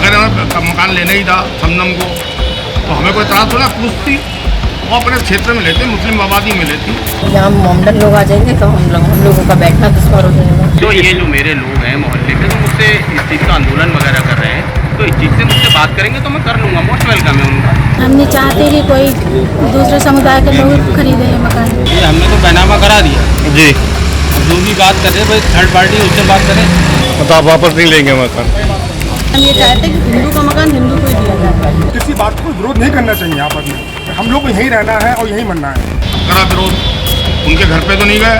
अगर हमें मकान लेना ही था शबनम को तो हमें कोई इतराज़ थोड़ा पूछ थी। वो अपने क्षेत्र में लेते, मुस्लिम आबादी में लेती। यहाँ मोमडन लोग आ जाएंगे तो हम लोगों का बैठना दुश्वार हो जाएगा। तो ये जो मेरे लोग हैं मोहल्ले के, तो मुझसे इस चीज़ का आंदोलन वगैरह कर रहे हैं, तो इस चीज़ से मुझसे बात करेंगे तो मैं कर लूँगा, मोस्ट वेलकम है उनका। हम नहीं चाहते कि कोई दूसरे समुदाय के लोग खरीदे ये मकान। हमने तो बैनामा करा दिया जी। जो भी बात कर रहे हैं भाई थर्ड पार्टी उससे बात करें, मतलब आप वापस नहीं लेंगे मकान? हम ये चाहते हैं कि हिंदू का मकान हिंदू को ही दिया जाए। किसी बात को विरोध नहीं करना चाहिए यहाँ पर में। हम लोग को यहीं रहना है और यहीं मरना है। करा विरोध, उनके घर पे तो नहीं गए,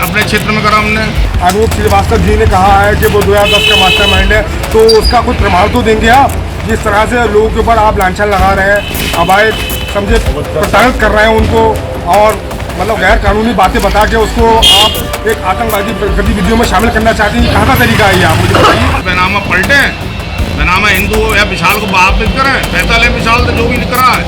अपने क्षेत्र में करा हमने। अनूप श्रीवास्तव जी ने कहा है कि वो 2010 का मास्टरमाइंड है, तो उसका कुछ प्रमाण तो देंगे आप। जिस तरह से लोगों के ऊपर आप लांछन लगा रहे हैं, अवैध समझे प्रताड़ित कर रहे हैं उनको, और मतलब गैर कानूनी बातें बता के उसको आप एक आतंकवादी गतिविधियों में शामिल करना चाहते हैं। कहाँ का तरीका है ये, आप मुझे बताइए। बैनामा पलटे, बैनामा हिंदू हो या विशाल को वापस करें, पैसा ले विशाल से जो भी लिख रहा है,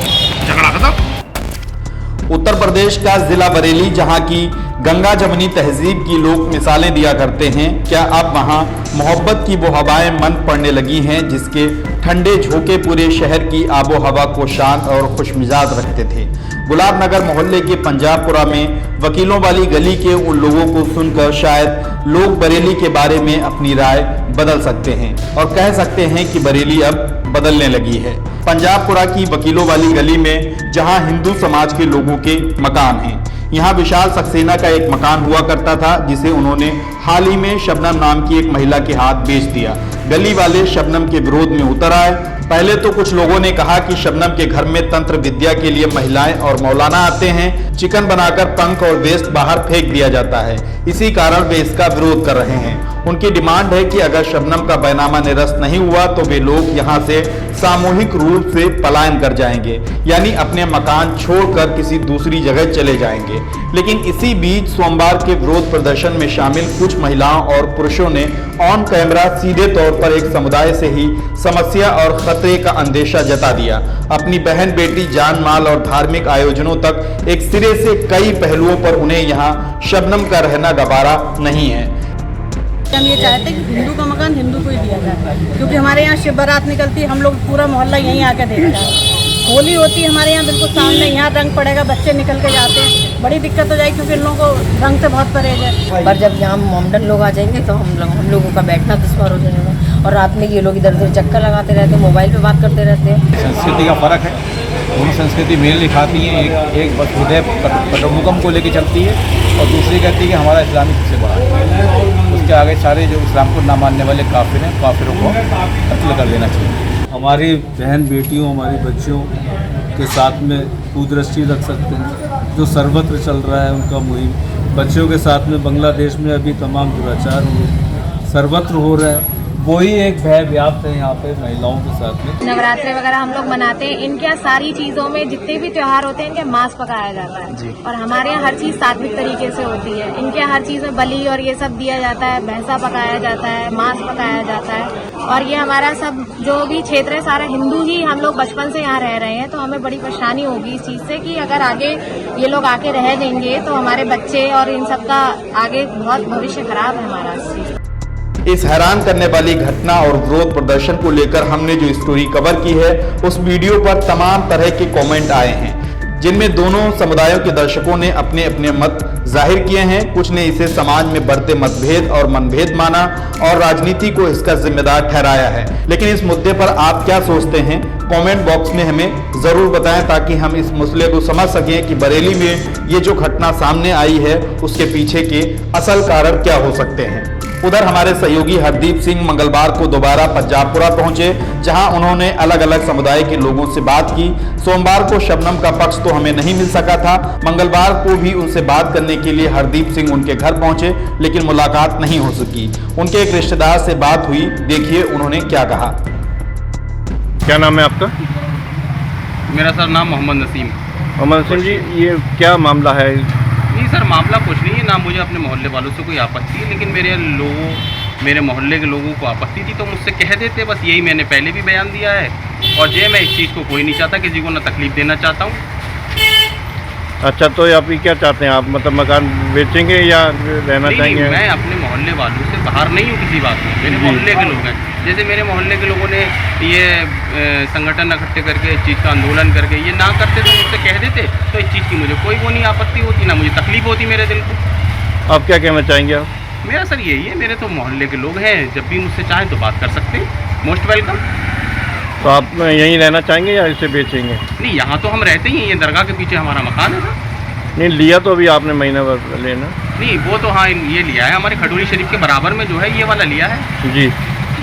झगड़ा खत्म। उत्तर प्रदेश का जिला बरेली, जहां की गंगा जमनी तहजीब की लोग मिसालें दिया करते हैं, क्या अब वहां मोहब्बत की वो हवाएं मन पड़ने लगी हैं जिसके ठंडे झोंके पूरे शहर की आबो हवा को शांत और खुशमिजाज रखते थे। गुलाब नगर मोहल्ले के पंजाबपुरा में वकीलों वाली गली के उन लोगों को सुनकर शायद लोग बरेली के बारे में अपनी राय बदल सकते हैं और कह सकते हैं कि बरेली अब बदलने लगी है। पंजाबपुरा की वकीलों वाली गली में जहां हिंदू समाज के लोगों के मकान हैं, यहाँ विशाल सक्सेना का एक मकान हुआ करता था जिसे उन्होंने हाल ही में शबनम नाम की एक महिला के हाथ बेच दिया। गली वाले शबनम के विरोध में उतर आए। पहले तो कुछ लोगों ने कहा कि शबनम के घर में तंत्र विद्या के लिए महिलाएं और मौलाना आते हैं, चिकन बनाकर पंख और वेस्ट बाहर फेंक दिया जाता है, इसी कारण वे इसका विरोध कर रहे हैं। उनकी डिमांड है कि अगर शबनम का बैनामा निरस्त नहीं हुआ तो वे लोग यहाँ से सामूहिक रूप से पलायन कर जाएंगे, यानी अपने मकान छोड़कर किसी दूसरी जगह चले जाएंगे। लेकिन इसी बीच सोमवार के विरोध प्रदर्शन में शामिल कुछ महिलाओं और पुरुषों ने ऑन कैमरा सीधे तौर पर एक समुदाय से ही समस्या और खतरे का अंदेशा जता दिया। अपनी बहन बेटी जान माल और धार्मिक आयोजनों तक एक सिरे से कई पहलुओं पर उन्हें यहाँ शबनम का रहना गवारा नहीं है। हम ये चाहते हैं कि हिंदू का मकान हिंदू को ही दिया जाए, क्योंकि हमारे यहाँ शिव बारात निकलती है, हम लोग पूरा मोहल्ला यहीं आके देखता है। होली होती है हमारे यहाँ बिल्कुल सामने, यहाँ रंग पड़ेगा, बच्चे निकल के जाते हैं, बड़ी दिक्कत हो जाएगी क्योंकि इन लोगों को रंग से बहुत परहेज है। पर जब यहाँ मोमडन लोग आ जाएंगे तो हम लोगों का बैठना दुश्वार हो जाएगा। और रात में ये लोग इधर उधर चक्कर लगाते रहते हैं, मोबाइल पे बात करते रहते हैं। संस्कृति का फर्क है, दोनों संस्कृति मेल दिखाती है। एक हृदय पटोमुकम को लेकर चलती है और दूसरी कहती है कि हमारा इस्लामिक सबसे बड़ा है। उसके आगे सारे जो इस्लाम को ना मानने वाले काफिर हैं, काफिरों को कत्ल कर देना चाहिए। हमारी बहन बेटियों, हमारी बच्चियों के साथ में कुदृष्टि रख सकते हैं। जो सर्वत्र चल रहा है उनका मुहिम, बच्चों के साथ में बांग्लादेश में अभी तमाम दुराचार सर्वत्र हो रहा है, वही एक भय व्याप्त है यहाँ पे महिलाओं के साथ में। नवरात्रि वगैरह हम लोग मनाते हैं, इनके यहाँ सारी चीजों में जितने भी त्योहार होते हैं इनके मांस पकाया जाता है और हमारे यहाँ हर चीज सात्विक तरीके से होती है। इनके यहाँ हर चीज में बलि और ये सब दिया जाता है, भैंसा पकाया जाता है, मांस पकाया जाता है। और ये हमारा सब जो भी क्षेत्र है सारा हिंदू ही, हम लोग बचपन से यहाँ रह रहे हैं, तो हमें बड़ी परेशानी होगी इस चीज से कि अगर आगे ये लोग आके रह देंगे तो हमारे बच्चे और इन सब का आगे बहुत भविष्य खराब है हमारा इस चीज। इस हैरान करने वाली घटना और विरोध प्रदर्शन को लेकर हमने जो स्टोरी कवर की है, उस वीडियो पर तमाम तरह के कमेंट आए हैं, जिनमें दोनों समुदायों के दर्शकों ने अपने अपने मत जाहिर किए हैं। कुछ ने इसे समाज में बढ़ते मतभेद और मनभेद माना और राजनीति को इसका जिम्मेदार ठहराया है। लेकिन इस मुद्दे पर आप क्या सोचते हैं, कमेंट बॉक्स में हमें जरूर बताएं ताकि हम इस मसले को समझ सकें कि बरेली में ये जो घटना सामने आई है उसके पीछे के असल कारण क्या हो सकते हैं। उधर हमारे सहयोगी हरदीप सिंह मंगलवार को दोबारा पंजाबपुरा पहुंचे, जहां उन्होंने अलग अलग समुदाय के लोगों से बात की। सोमवार को शबनम का पक्ष तो हमें नहीं मिल सका था, मंगलवार को भी उनसे बात करने के लिए हरदीप सिंह उनके घर पहुंचे, लेकिन मुलाकात नहीं हो सकी। उनके एक रिश्तेदार से बात हुई, देखिए उन्होंने क्या कहा। क्या नाम है आपका? मेरा सर नाम मोहम्मद नसीम। मोहम्मद नसीम जी, ये क्या मामला है? नहीं सर, मामला कुछ नहीं है ना, मुझे अपने मोहल्ले वालों से कोई आपत्ति है, लेकिन मेरे मोहल्ले के लोगों को आपत्ति थी तो मुझसे कह देते, बस यही मैंने पहले भी बयान दिया है। और जे मैं इस चीज़ को कोई नहीं चाहता, किसी को ना तकलीफ देना चाहता हूँ। अच्छा, तो आप क्या चाहते हैं? आप मतलब मकान बेचेंगे या रहना चाहेंगे? मैं अपने मोहल्ले वालों से बाहर नहीं हूँ किसी बात में, मेरे मोहल्ले के लोग हैं। जैसे मेरे मोहल्ले के लोगों ने ये संगठन इकट्ठे करके इस चीज़ का आंदोलन करके ये ना करते तो मुझसे कह देते तो इस चीज़ की मुझे कोई वो नहीं आपत्ति होती, ना मुझे तकलीफ होती मेरे दिल को। आप क्या कहना चाहेंगे आप? मेरा सर यही है, मेरे तो मोहल्ले के लोग हैं, जब भी मुझसे चाहें तो बात कर सकते हैं, मोस्ट वेलकम। तो आप यहीं रहना चाहेंगे या इसे बेचेंगे? नहीं, यहाँ तो हम रहते ही हैं, ये दरगाह के पीछे हमारा मकान है सर। नहीं लिया तो अभी आपने महीना भर लेना। नहीं वो तो हाँ ये लिया है, हमारे खडूरी शरीफ के बराबर में जो है ये वाला लिया है जी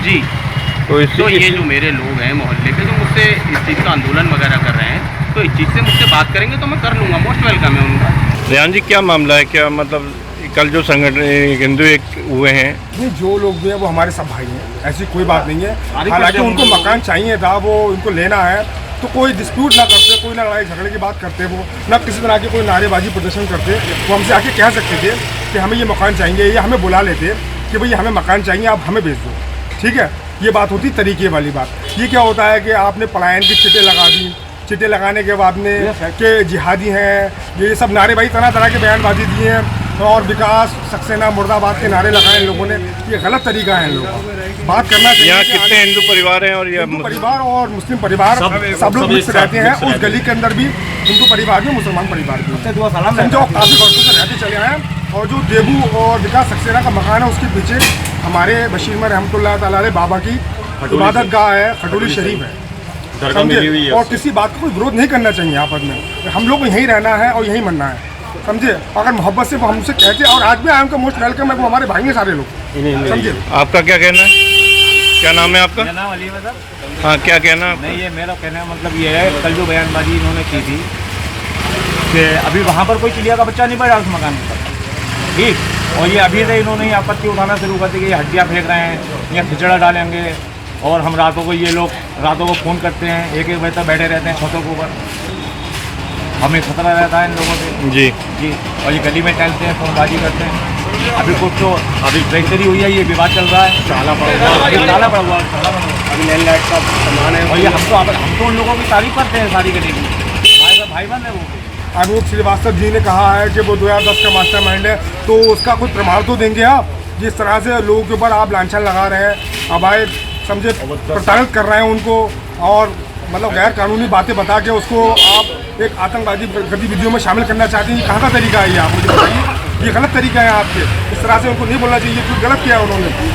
जी। तो ये जो मेरे लोग हैं मोहल्ले के जो मुझसे इस चीज़ का आंदोलन वगैरह कर रहे हैं, तो इस चीज़ से मुझसे बात करेंगे तो मैं कर लूँगा, मोस्ट वेलकम है उनका। रेहान जी क्या मामला है, क्या मतलब कल जो संगठन हिंदू एक हुए हैं? नहीं, जो लोग भी हैं वो हमारे सब भाई हैं, ऐसी कोई बात नहीं है। हालांकि उनको मकान चाहिए था, वो उनको लेना है, तो कोई डिस्प्यूट ना करते, कोई ना लड़ाई झगड़े की बात करते, वो ना किसी तरह की कोई नारेबाजी प्रदर्शन करते। वो हमसे आके कह सकते थे कि हमें ये मकान चाहिए, या हमें बुला लेते कि भाई हमें मकान चाहिए, आप हमें भेज दो, ठीक है। ये बात होती तरीके वाली बात। ये क्या होता है कि आपने पलायन की चिटें लगा दी, चिटें लगाने के बाद में के जिहादी हैं, ये सब नारेबाजी तरह तरह के बयानबाजी दिए हैं, और विकास सक्सेना मुर्दाबाद के नारे लगाए इन लोगों ने। ये गलत तरीका है इन लोगों का बात करना चाहिए। यहाँ कितने हिंदू परिवार हैं? और ये हिंदू परिवार और मुस्लिम परिवार सब लोग मिक्स रहते हैं। उस गली के अंदर भी हिंदू परिवार भी, मुसलमान परिवार भी समझो, काफ़ी वर्षों से रहते चले आए हैं। और जो देबू और विकास सक्सेना का मकान है उसके पीछे हमारे बशीर में रहमतुल्लाह तआला अलैह बाबा की इबादत गाह है, खडूरी शरीफ है, समझे। और किसी बात का कोई विरोध नहीं करना चाहिए आपस में। हम लोग को यहीं रहना है और यहीं मनना है, समझे। अगर मोहब्बत से वो हमसे कहते, और आज भी आई एम का मोस्ट वेलकम है, वो हमारे भाई हैं सारे लोग, समझे। आपका क्या कहना है? क्या नाम है आपका? मेरा नाम अली है सर। हाँ क्या कहना है? नहीं, ये मेरा कहना मतलब ये है, कल जो बयानबाजी इन्होंने की थी कि अभी वहाँ पर कोई चिड़िया का बच्चा नहीं पड़ा उस मकान पर, ठीक। और ये अभी से इन्होंने आपत्ति उठाना शुरू कर दी कि ये हड्डियाँ फेंक रहे हैं या खिचड़ा डालेंगे, और हम रातों को ये लोग रातों को फ़ोन करते हैं, 1-1 बजे तक बैठे रहते हैं छतों के ऊपर, हमें खतरा रहता है इन लोगों से जी जी। और ये गली में टहलते हैं, फोनबाजी करते हैं। अभी कुछ तो अभी रजिस्ट्री हुई है, ये विवाद चल रहा है, ताला पड़ा हुआ अभी लैंड लाइट का सामान है। और ये हम तो उन लोगों की तारीफ करते हैं सारी गली की, हमारे भाई बंद है वो। अनूप श्रीवास्तव जी ने कहा है कि वो 2010 का मास्टरमाइंड है, तो उसका कुछ प्रमाण तो देंगे आप? जिस तरह से लोगों के ऊपर आप लांछन लगा रहे हैं, अवैध समझे प्रताड़ित कर रहे हैं उनको, और मतलब गैर कानूनी बातें बता के उसको आप एक आतंकवादी गतिविधियों में शामिल करना चाहते हैं। ये कहाँ का तरीका है? ये आप मुझे बताइए, ये गलत तरीका है आपके। इस तरह से उनको नहीं बोलना चाहिए, कुछ गलत किया है उन्होंने।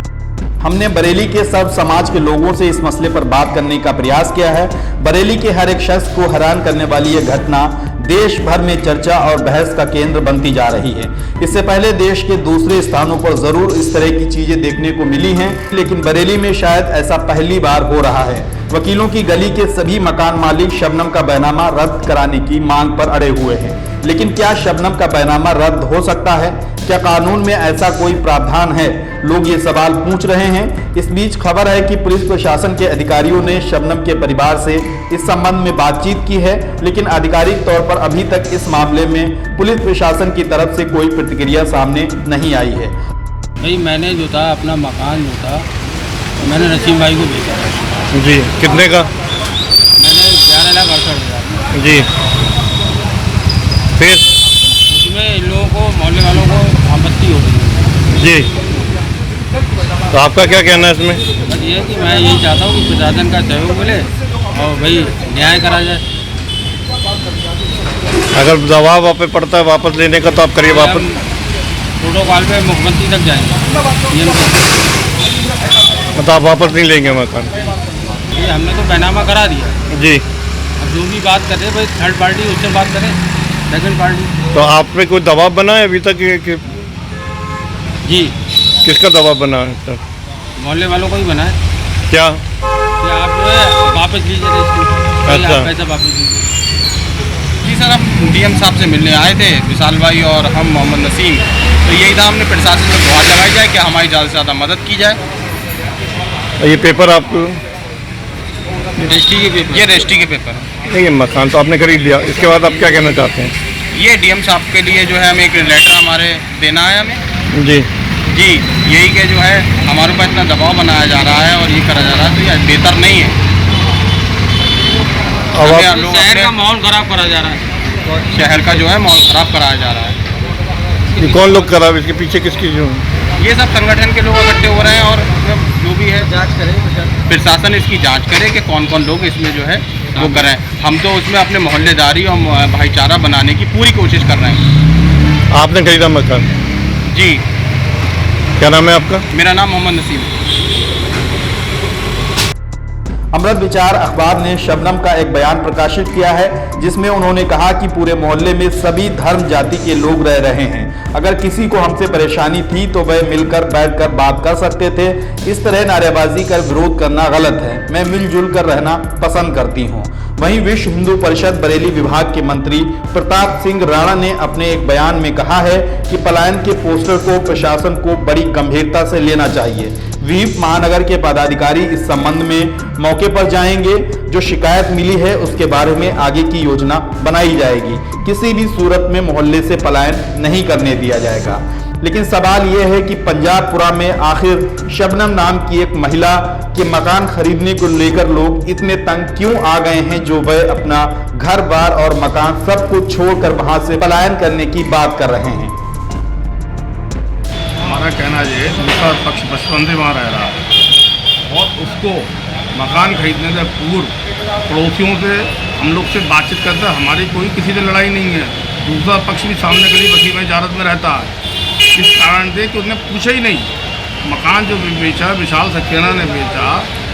हमने बरेली के सर्व समाज के लोगों से इस मसले पर बात करने का प्रयास किया है। बरेली के हर एक शख्स को हैरान करने वाली यह घटना देश भर में चर्चा और बहस का केंद्र बनती जा रही है। इससे पहले देश के दूसरे स्थानों पर जरूर इस तरह की चीजें देखने को मिली हैं, लेकिन बरेली में शायद ऐसा पहली बार हो रहा है। वकीलों की गली के सभी मकान मालिक शबनम का बैनामा रद्द कराने की मांग पर अड़े हुए हैं, लेकिन क्या शबनम का बैनामा रद्द हो सकता है? क्या कानून में ऐसा कोई प्रावधान है? लोग ये सवाल पूछ रहे हैं। इस बीच खबर है कि पुलिस प्रशासन के अधिकारियों ने शबनम के परिवार से इस संबंध में बातचीत की है, लेकिन आधिकारिक तौर पर अभी तक इस मामले में पुलिस प्रशासन की तरफ से कोई प्रतिक्रिया सामने नहीं आई है। भाई मैंने जो था अपना मकान जो था मैंने नसीम भाई को बेचा जी। कितने का? मैंने 11,68,000 जी। फिर उसमें इन लोगों को, मोहल्ले वालों को आपत्ति हो गई जी। तो आपका क्या कहना है इसमें? बस ये है कि मैं यही चाहता हूँ कि प्रशासन का सहयोग मिले और भाई न्याय करा जाए। अगर दबाव आप पे पड़ता है वापस लेने का तो आप करिए वापस। प्रोटोकॉल पे मुख्यमंत्री तक जाएंगे, मतलब आप वापस नहीं लेंगे मकान? ये हमने तो बैनामा करा दिया जी। अब जो भी बात करें भाई थर्ड पार्टी उससे बात करें, सेकंड पार्टी। तो आप पे कोई दबाव बना है अभी तक कि जी? किसका दबाव बना है सर? मोहल्ले वालों को ही बना है। क्या? कि आप जो है वापस लीजिए रजिस्ट्री, अच्छा। आप पैसा वापस लीजिए। जी सर, हम डीएम साहब से मिलने आए थे, विशाल भाई और हम मोहम्मद नसीम, तो यही था हमने प्रशासन से गुहार लगाई जाए कि हमारी ज़्यादा से ज़्यादा मदद की जाए। ये पेपर आपको? रजिस्ट्री के पेपर? ये रजिस्ट्री के पेपर है। नहीं, मकान तो आपने खरीद लिया, इसके बाद आप क्या कहना चाहते हैं? ये डीएम साहब के लिए जो है हमें एक लेटर हमारे देना है हमें जी जी। यही कि जो है हमारे ऊपर इतना दबाव बनाया जा रहा है और ये करा जा रहा है, तो ये बेहतर नहीं है। अब आप शहर का माहौल खराब करा जा रहा है, शहर का जो है माहौल खराब कराया जा रहा है। ये कौन लोग करा? इसके पीछे किसकी जो ये सब संगठन के लोग इकट्ठे हो रहे हैं और जो भी है जांच करें, प्रशासन इसकी जांच करे कि कौन कौन लोग इसमें जो है वो करें। हम तो उसमें अपने मोहल्लेदारी और भाईचारा बनाने की पूरी कोशिश कर रहे हैं। आपने खरीदा मकान? जी। क्या नाम है आपका? मेरा नाम मोहम्मद नसीम। अमृत विचार अखबार ने शबनम का एक बयान प्रकाशित किया है जिसमें उन्होंने कहा कि पूरे मोहल्ले में सभी धर्म जाति के लोग रह रहे हैं। अगर किसी को हमसे परेशानी थी तो वह मिलकर बैठकर बात कर सकते थे। इस तरह नारेबाजी कर विरोध करना गलत है। मैं मिलजुल कर रहना पसंद करती हूँ। वहीं विश्व हिंदू परिषद बरेली विभाग के मंत्री प्रताप सिंह राणा ने अपने एक बयान में कहा है कि पलायन के पोस्टर को प्रशासन को बड़ी गंभीरता से लेना चाहिए। व्हीप महानगर के पदाधिकारी इस संबंध में मौके पर जाएंगे। जो शिकायत मिली है उसके बारे में आगे की योजना बनाई जाएगी। किसी भी सूरत में मोहल्ले से पलायन नहीं करने दिया जाएगा। लेकिन सवाल यह है कि पंजाबपुरा में आखिर शबनम नाम की एक महिला के मकान खरीदने को लेकर लोग इतने तंग क्यों आ गए हैं जो वह अपना घर बार और मकान सब कुछ छोड़कर वहां से पलायन करने की बात कर रहे हैं। हमारा कहना ये दूसरा पक्ष बचपन से वहाँ रह रहा है और उसको मकान खरीदने से पूर्व पड़ोसियों से हम लोग से बातचीत करते हैं। हमारी कोई किसी से लड़ाई नहीं है। दूसरा पक्ष भी सामने गली बसी में इजारत में रहता है। इस कारण से कि उसने पूछा ही नहीं। मकान जो बेचा विशाल सक्सेना ने बेचा,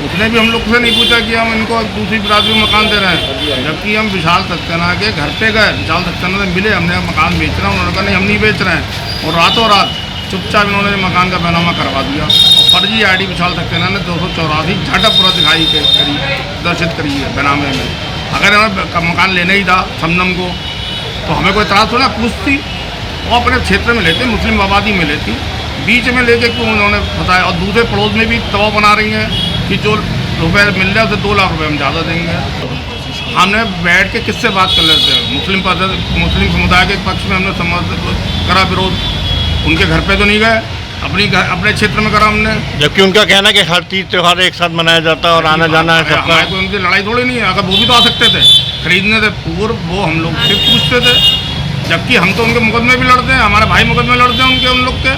उसने भी हम लोग से नहीं पूछा कि हम इनको दूसरी बिरादरी में मकान दे रहे हैं। जबकि हम विशाल सक्सेना के घर पे गए, विशाल सक्सेना से मिले, हमने मकान बेच रहे हैं। उन्होंने कहा नहीं हम नहीं बेच रहे हैं। और रातों रात चुपचाप इन्होंने मकान का बैनामा करवा दिया और फर्जी आईडी विशाल सक्सेना ने 284 झाटापुरा दिखाई करी दर्शित करी है बैनामे में। अगर इन्होंने मकान लेना ही था शबनम को तो हमें कोई इतराज़ थोड़ा पूछती। वो अपने क्षेत्र में लेते, मुस्लिम आबादी में लेती, बीच में लेके क्यों उन्होंने बताया। और दूसरे पड़ोस में भी दबाव बना रही हैं कि जो रुपये मिल रहे हैं उसे 2 लाख रुपये हम ज़्यादा देंगे। हमने बैठ के किससे बात कर लेते हैं। मुस्लिम समुदाय के पक्ष में हमने करा विरोध। उनके घर पे तो नहीं गए, अपने क्षेत्र में करा हमने। जबकि उनका कहना है कि हर तीज त्यौहार एक साथ मनाया जाता है और आना जाना है सबका। कोई उनकी लड़ाई थोड़ी नहीं है। अगर वो भी तो आ सकते थे खरीदने से पूर्व, वो हम लोग से पूछते थे। जबकि हम तो उनके मुकदमे भी लड़ते हैं, हमारे भाई मुकदमे लड़ते हैं उनके, उन लोग के।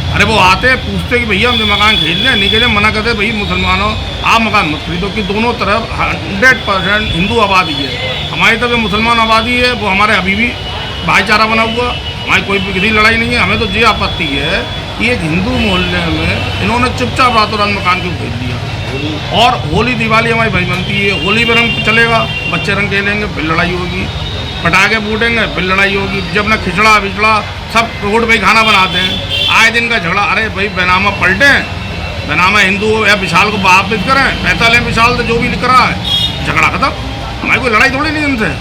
अरे वो आते पूछते कि भैया हम मकान खरीद लें, नहीं कहते मना करते भैया मुसलमानों आप मकान मत खरीदो। कि दोनों तरफ 100% हिंदू आबादी है। हमारी तरफ मुसलमान आबादी है, वो हमारे अभी भी भाईचारा बना हुआ। हमारी कोई भी किसी लड़ाई नहीं है। हमें तो ये आपत्ति है कि एक हिंदू मोहल्ले में इन्होंने चुपचाप रातों रात मकान क्यों खरीद लिया। और होली दिवाली हमारी भाई बनती है, होली में रंग चलेगा, बच्चे रंग खेलेंगे, फिर लड़ाई होगी, पटाखे फूटेंगे, फिर लड़ाई होगी। जब ना खिचड़ा विचड़ा सब रोड पे ही खाना बनाते हैं, आए दिन का झगड़ा। अरे भाई बैनामा पलटें, बैनामा हिंदू या विशाल को वापस करें, पैसा लें विशाल से जो भी लिख रहा है, झगड़ा खत्म। हमारी कोई लड़ाई थोड़ी नहीं उनसे।